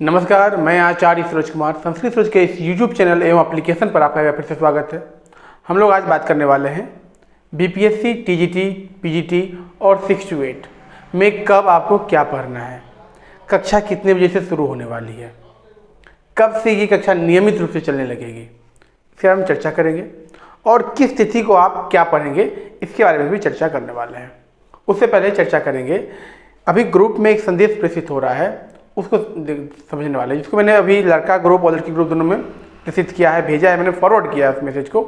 नमस्कार, मैं आचार्य सूरज कुमार। संस्कृत सूरज के इस YouTube चैनल एवं एप्लीकेशन पर आपका फिर से स्वागत है। हम लोग आज बात करने वाले हैं BPSC, TGT, PGT और 6 to 8 में कब आपको क्या पढ़ना है, कक्षा कितने बजे से शुरू होने वाली है, कब से ये कक्षा नियमित रूप से चलने लगेगी, इसके बारे में चर्चा करेंगे और किस तिथि को आप क्या पढ़ेंगे इसके बारे में भी चर्चा करने वाले हैं। उससे पहले चर्चा करेंगे, अभी ग्रुप में एक संदेश प्रेषित हो रहा है, उसको समझने वाले हैं, जिसको मैंने अभी लड़का ग्रुप और लड़की ग्रुप दोनों में प्रेषित किया है, भेजा है, मैंने फॉरवर्ड किया है उस मैसेज को।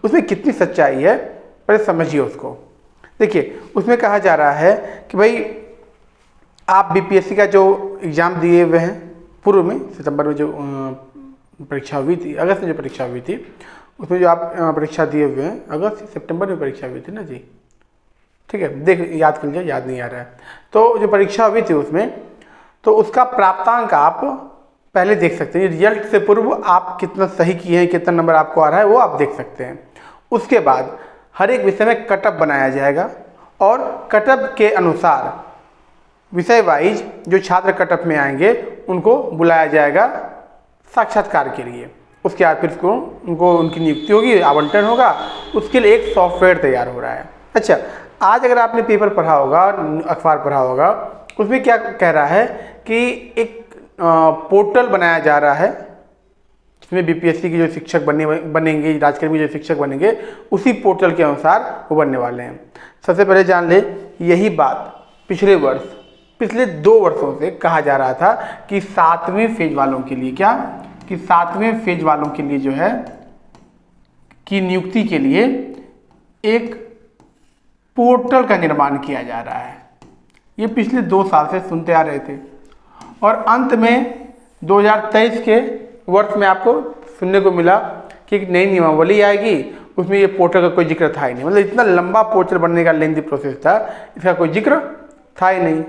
उसमें कितनी सच्चाई है पहले समझिए उसको। देखिए, उसमें कहा जा रहा है कि भाई आप BPSC का जो एग्ज़ाम दिए हुए हैं, पूर्व में सितंबर में जो परीक्षा हुई थी, अगस्त में जो परीक्षा हुई थी, उसमें जो आप परीक्षा दिए हुए हैं, अगस्त सितंबर में परीक्षा हुई थी ना जी, ठीक है, देख याद कर लीजिए, याद नहीं आ रहा है। तो जो परीक्षा हुई थी उसमें, तो उसका प्राप्तांक आप पहले देख सकते हैं। रिजल्ट से पूर्व आप कितना सही किए हैं, कितना नंबर आपको आ रहा है, वो आप देख सकते हैं। उसके बाद हर एक विषय में कटअप बनाया जाएगा और कटअप के अनुसार विषय वाइज जो छात्र कटअप में आएंगे उनको बुलाया जाएगा साक्षात्कार के लिए। उसके बाद फिर उनको उनकी नियुक्ति होगी, आवंटन होगा, उसके लिए एक सॉफ्टवेयर तैयार हो रहा है। अच्छा, आज अगर आपने पेपर पढ़ा होगा, अखबार पढ़ा होगा, उसमें क्या कह रहा है कि एक पोर्टल बनाया जा रहा है जिसमें BPSC के जो शिक्षक बनेंगे, राजकर्मी जो शिक्षक बनेंगे, उसी पोर्टल के अनुसार वो बनने वाले हैं। सबसे पहले जान ले, यही बात पिछले 2 वर्षों से कहा जा रहा था कि 7वें फेज वालों के लिए क्या, कि 7वें फेज वालों के लिए जो है कि नियुक्ति के लिए एक पोर्टल का निर्माण किया जा रहा है। ये पिछले 2 साल से सुनते आ रहे थे और अंत में 2023 के वर्ष में आपको सुनने को मिला कि एक नई नियमावली आएगी, उसमें ये पोर्टल का कोई जिक्र था ही नहीं। मतलब इतना लंबा पोर्टल बनने का लेंथी प्रोसेस था, इसका कोई जिक्र था ही नहीं।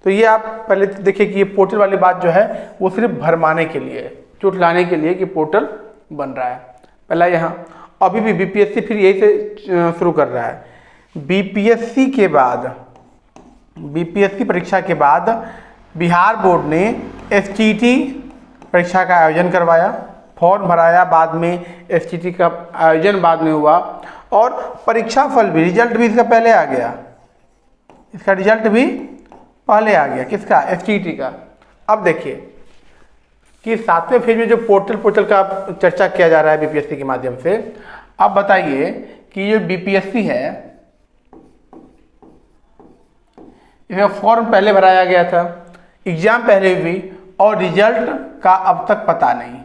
तो ये आप पहले देखिए कि ये पोर्टल वाली बात जो है वो सिर्फ भरमाने के लिए है, चोट लाने के लिए कि पोर्टल बन रहा है। पहला यहाँ अभी भी BPSC फिर यही से शुरू कर रहा है। BPSC परीक्षा के बाद बिहार बोर्ड ने STT परीक्षा का आयोजन करवाया, फॉर्म भराया, बाद में STT का आयोजन बाद में हुआ और परीक्षा फल भी, रिजल्ट भी इसका पहले आ गया, इसका रिजल्ट भी पहले आ गया, किसका, STT का। अब देखिए कि 7वें फेज में जो पोर्टल का चर्चा किया जा रहा है BPSC के माध्यम से। अब बताइए कि ये BPSC है, इसका फॉर्म पहले भराया गया था, एग्जाम पहले हुई और रिजल्ट का अब तक पता नहीं,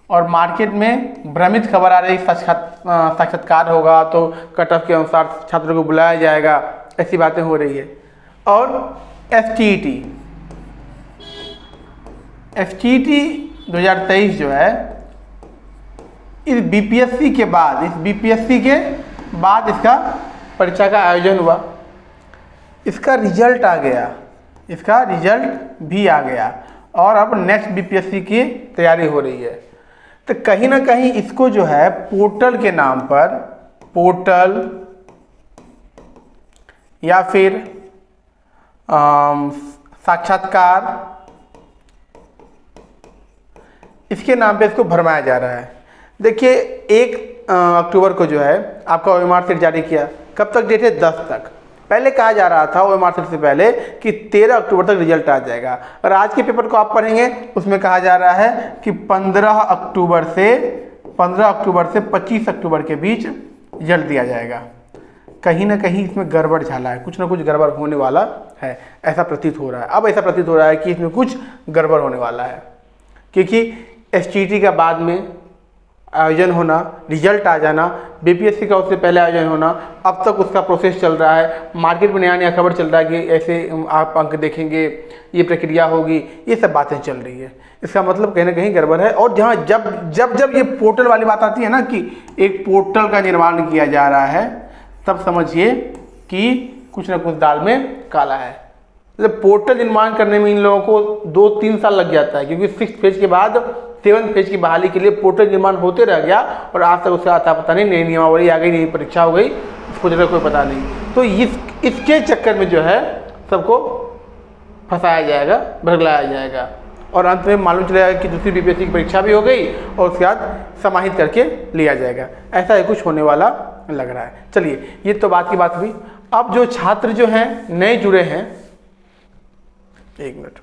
और मार्केट में भ्रमित खबर आ रही, साक्षात्कार होगा तो कट ऑफ के अनुसार छात्रों को बुलाया जाएगा, ऐसी बातें हो रही है। और STT 2023 जो है, इस BPSC के बाद इसका परीक्षा का आयोजन हुआ, इसका रिजल्ट आ गया, इसका रिजल्ट भी आ गया और अब नेक्स्ट BPSC की तैयारी हो रही है। तो कहीं ना कहीं इसको जो है पोर्टल के नाम पर, पोर्टल या फिर साक्षात्कार, इसके नाम पे इसको भरमाया जा रहा है। देखिए 1 अक्टूबर को जो है आपका OMR शीट जारी किया, कब तक डेट है, 10 तक। पहले कहा जा रहा था OMR शीट से पहले कि 13 अक्टूबर तक रिजल्ट आ जाएगा, और आज के पेपर को आप पढ़ेंगे उसमें कहा जा रहा है कि 15 अक्टूबर से 25 अक्टूबर के बीच रिजल्ट दिया जाएगा। कहीं ना कहीं इसमें गड़बड़ झाला है, कुछ ना कुछ गड़बड़ होने वाला है, ऐसा प्रतीत हो रहा है। अब ऐसा प्रतीत हो रहा है कि इसमें कुछ गड़बड़ होने वाला है, क्योंकि STT का बाद में आयोजन होना, रिजल्ट आ जाना, BPSC का उससे पहले आयोजन होना, अब तक उसका प्रोसेस चल रहा है, मार्केट में नया खबर चल रहा है कि ऐसे आप अंक देखेंगे, ये प्रक्रिया होगी, ये सब बातें चल रही है। इसका मतलब कहीं ना कहीं गड़बड़ है। और जहाँ जब ये पोर्टल वाली बात आती है ना कि एक पोर्टल का निर्माण किया जा रहा है, तब समझिए कि कुछ ना कुछ दाल में काला है। मतलब पोर्टल निर्माण करने में इन लोगों को 2-3 साल लग जाता है, क्योंकि 6th फेज के बाद 7th फेज की बहाली के लिए पोर्टल निर्माण होते रह गया और आज तक उसका आता पता नहीं, नई नियमावली आ गई, नई परीक्षा हो गई, उसको जगह कोई पता नहीं। तो इसके चक्कर में जो है सबको फंसाया जाएगा, भरगलाया जाएगा। और अंत में मालूम चलेगा कि दूसरी बीपीएससी की परीक्षा भी हो गई और उसके बाद समाहित करके लिया जाएगा। ऐसा ही कुछ होने वाला लग रहा है। चलिए, ये तो बात की बात हुई। अब जो छात्र जो हैं नए जुड़े हैं, एक मिनट,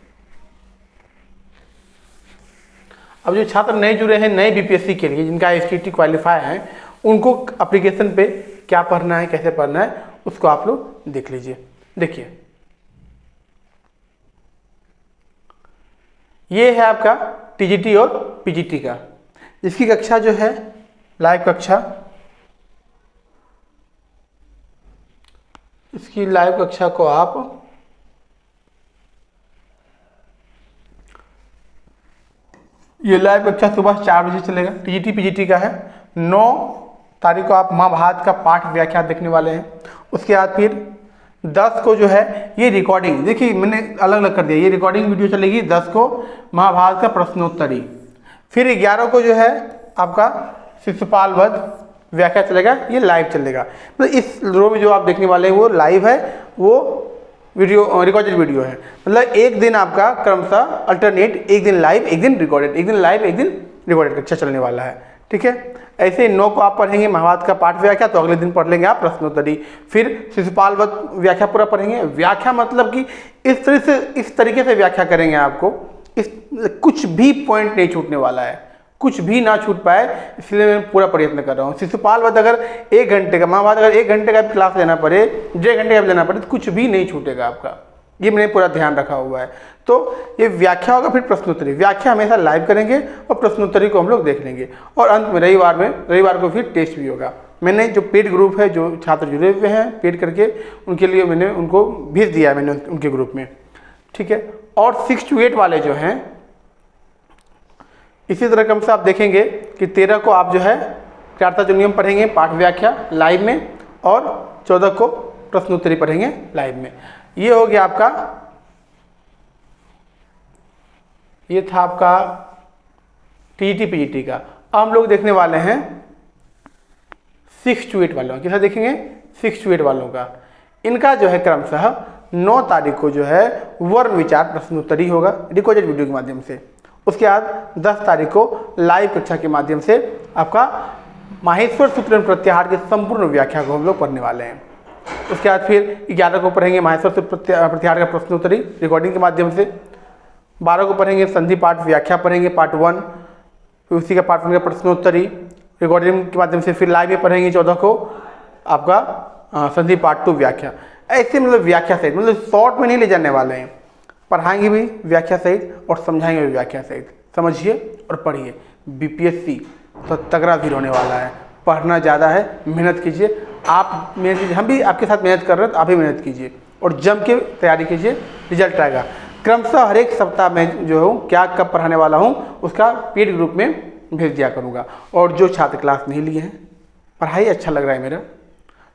अब जो छात्र नए जुड़े हैं नए बीपीएससी के लिए, जिनका एसटीटी क्वालिफाई है, उनको एप्लीकेशन पे क्या पढ़ना है, कैसे पढ़ना है, उसको आप लोग देख लीजिए। देखिए, ये है आपका टीजीटी और पीजीटी का। इसकी कक्षा जो है लाइव कक्षा, इसकी लाइव कक्षा को आप ये लाइव कक्षा सुबह 4 बजे चलेगा। टीजीटी पीजीटी का है। 9 तारीख को आप महाभारत का पाठ व्याख्या देखने वाले हैं। उसके बाद फिर 10 को जो है ये रिकॉर्डिंग, देखिए मैंने अलग अलग कर दिया, ये रिकॉर्डिंग वीडियो चलेगी 10 को महाभारत का प्रश्नोत्तरी। फिर 11 को जो है आपका शिशुपाल वध व्याख्या चलेगा, ये लाइव चलेगा। मतलब इस रो में जो आप देखने वाले हैं वो लाइव है, वो वीडियो रिकॉर्डेड वीडियो है। मतलब एक दिन आपका क्रमशः अल्टरनेट, एक दिन लाइव एक दिन रिकॉर्डेड, एक दिन लाइव एक दिन रिकॉर्डेड कक्षा चलने वाला है। ठीक है, ऐसे 9 को आप पढ़ेंगे महाभारत का पाठ व्याख्या, तो अगले दिन पढ़ लेंगे आप प्रश्नोत्तरी। फिर शिशुपाल वध व्याख्या पूरा पढ़ेंगे। व्याख्या मतलब कि इस तरीके से व्याख्या करेंगे आपको, कुछ भी पॉइंट नहीं छूटने वाला है, कुछ भी ना छूट पाए, इसलिए मैं पूरा प्रयत्न कर रहा हूँ। शिशुपाल वध अगर 1 घंटे का, महाभारत अगर 1 घंटे का भी क्लास लेना पड़े, 1.5 घंटे का भी लेना पड़े, तो कुछ भी नहीं छूटेगा आपका। ये मैंने पूरा ध्यान रखा हुआ है। तो ये व्याख्या होगा, फिर प्रश्नोत्तरी। व्याख्या हमेशा लाइव करेंगे और प्रश्नोत्तरी को हम लोग देख लेंगे। और अंत में रविवार को फिर टेस्ट भी होगा। मैंने जो पेड ग्रुप है, जो छात्र जुड़े हुए हैं पेड करके, उनके लिए मैंने उनको भेज दिया है, मैंने उनके ग्रुप में। ठीक है, और 6 to 8 वाले जो हैं, इसी तरह क्रम से आप देखेंगे कि 13 को आप जो है कारता जो नियम पढ़ेंगे पाठ व्याख्या लाइव में, और 14 को प्रश्नोत्तरी पढ़ेंगे लाइव में। ये हो गया आपका, ये था आपका टीजीटी पीजीटी का। अब हम लोग देखने वाले हैं 6 to 8 वालों, किसा देखेंगे 6 to 8 वालों का। इनका जो है क्रमशः 9 तारीख को जो है वर्ण विचार प्रश्नोत्तरी होगा रिकॉर्डेड वीडियो के माध्यम से। उसके बाद 10 तारीख को लाइव कक्षा के माध्यम से आपका माहेश्वर सूत्र प्रत्याहार की संपूर्ण व्याख्या को हम लोग पढ़ने वाले हैं। उसके बाद फिर 11 को पढ़ेंगे माहेश्वर सूत्र प्रत्याहार का प्रश्नोत्तरी रिकॉर्डिंग के माध्यम से। 12 को पढ़ेंगे संधि पाठ व्याख्या पढ़ेंगे पार्ट 1, फिर उसी का पार्ट 1 का प्रश्नोत्तरी रिकॉर्डिंग के माध्यम से। फिर लाइव में पढ़ेंगे 14 को आपका संधि पार्ट 2 व्याख्या। ऐसे मतलब व्याख्या सहित, मतलब शॉर्ट में नहीं ले जाने वाले हैं, पढ़ाएंगे भी व्याख्या सहित और समझाएंगे भी व्याख्या सहित। समझिए और पढ़िए। बीपीएससी तो तगड़ा भी होने वाला है। पढ़ना ज़्यादा है, मेहनत कीजिए। आप मेहनत कीजिए, हम भी आपके साथ मेहनत कर रहे हैं, तो आप भी मेहनत कीजिए और जम के तैयारी कीजिए, रिजल्ट आएगा। क्रमशः हर एक सप्ताह में जो हूँ क्या कब पढ़ाने वाला हूँ उसका पेड ग्रुप में भेज दिया करूँगा। और जो छात्र क्लास नहीं लिए हैं, पढ़ाई अच्छा लग रहा है मेरा,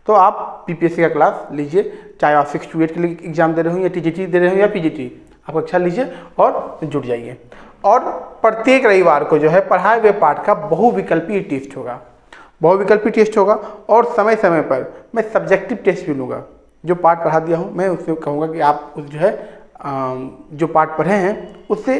तो आप बीपीएससी का क्लास लीजिए। चाहे आप 6 to 8 के लिए एग्जाम दे रहे हो, या टीजीटी दे रहे हो, या पीजीटी, आप कक्षा लीजिए और जुड़ जाइए। और प्रत्येक रविवार को जो है पढ़ाए हुए पाठ का बहुविकल्पीय टेस्ट होगा, बहुविकल्पीय टेस्ट होगा। और समय समय पर मैं सब्जेक्टिव टेस्ट भी लूँगा। जो पाठ पढ़ा दिया हूँ मैं उसमें कहूँगा कि आप उस जो है जो पाठ पढ़े हैं उससे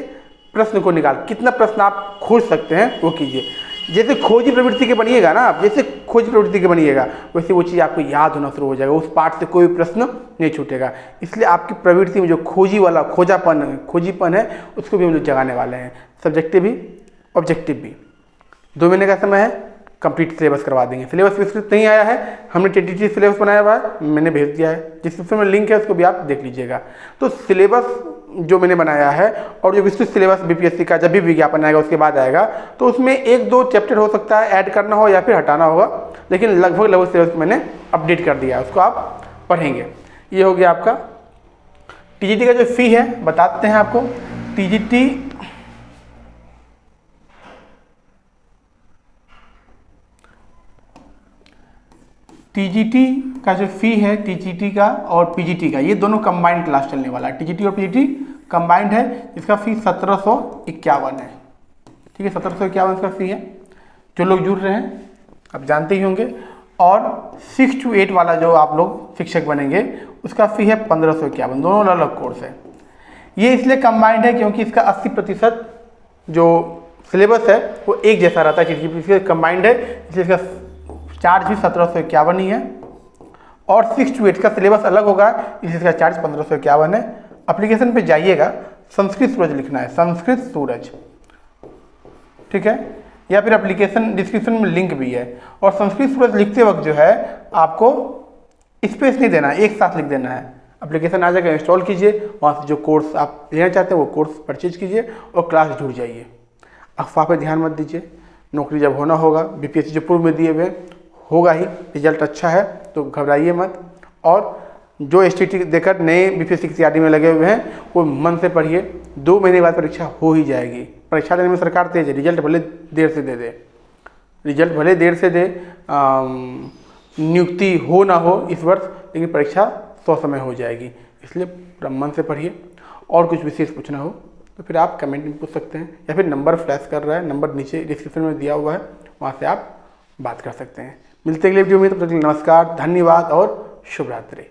प्रश्न को निकाल, कितना प्रश्न आप खोज सकते हैं वो कीजिए। जैसे खोजी प्रवृत्ति के बनिएगा ना आप, जैसे खोजी प्रवृत्ति के बनिएगा, वैसे वो चीज़ आपको याद होना शुरू हो जाएगा। उस पाठ से कोई प्रश्न नहीं छूटेगा। इसलिए आपकी प्रवृत्ति में जो खोजीपन है उसको भी हम लोग जगाने वाले हैं। सब्जेक्टिव भी ऑब्जेक्टिव भी। 2 महीने का समय है, कंप्लीट सिलेबस करवा देंगे। सिलेबस विस्तृत नहीं आया है, हमने टेंटेटिव सिलेबस बनाया हुआ है, मैंने भेज दिया है। डिस्क्रिप्शन में लिंक है, उसको भी आप देख लीजिएगा। तो सिलेबस जो मैंने बनाया है और जो विस्तृत सिलेबस बीपीएससी का जब भी विज्ञापन आएगा उसके बाद आएगा, तो उसमें 1-2 चैप्टर हो सकता है ऐड करना हो या फिर हटाना होगा, लेकिन लगभग सिलेबस मैंने अपडेट कर दिया है, उसको आप पढ़ेंगे। ये हो गया आपका टीजीटी का जो फी है, बताते हैं आपको। टीजीटी का जो फी है, टीजीटी का और पीजीटी का, ये दोनों कंबाइंड क्लास चलने वाला है। टीजीटी और पीजीटी कंबाइंड है, इसका फी 1751 है। ठीक है, 1751 इसका फी है। जो लोग जुड़ रहे हैं आप जानते ही होंगे। और 6 to 8 वाला जो आप लोग शिक्षक बनेंगे उसका फी है 1551। दोनों अलग अलग कोर्स है। ये इसलिए कंबाइंड है क्योंकि इसका 80% जो सिलेबस है वो एक जैसा रहता है, क्योंकि इसके कंबाइंड है, इसलिए इसका चार्ज भी 1751 ही है। और 6 to 8 का सिलेबस अलग होगा, इसलिए इसका चार्ज 1551 है। एप्लीकेशन पे जाइएगा, संस्कृत सूरज लिखना है, संस्कृत सूरज, ठीक है, या फिर एप्लीकेशन डिस्क्रिप्शन में लिंक भी है। और संस्कृत सूरज लिखते वक्त जो है आपको स्पेस नहीं देना है, एक साथ लिख देना है। एप्लीकेशन आ जाएगा, इंस्टॉल कीजिए, वहाँ से जो कोर्स आप लेना चाहते हैं वो कोर्स परचेज कीजिए और क्लास जुड़ जाइए। अफवाह पे ध्यान मत दीजिए, नौकरी जब होना होगा, बीपीएससी जो पूर्व में दिए हुए होगा ही, रिजल्ट अच्छा है तो घबराइए मत। और जो एसटीटी देकर नए बीपीएससी की तैयारी में लगे हुए हैं वो मन से पढ़िए, 2 महीने बाद परीक्षा हो ही जाएगी। परीक्षा देने में सरकार तेज है, रिजल्ट भले देर से दे, रिजल्ट भले देर से दे, नियुक्ति हो ना हो इस वर्ष, लेकिन परीक्षा 100 समय हो जाएगी। इसलिए पूरा मन से पढ़िए। और कुछ विशेष पूछना हो तो फिर आप कमेंट में पूछ सकते हैं, या फिर नंबर फ्लैश कर रहा है, नंबर नीचे डिस्क्रिप्शन में दिया हुआ है, वहाँ से आप बात कर सकते हैं। मिलते हैं अगले वीडियो में, तब तक के लिए नमस्कार, धन्यवाद और शुभ रात्रि।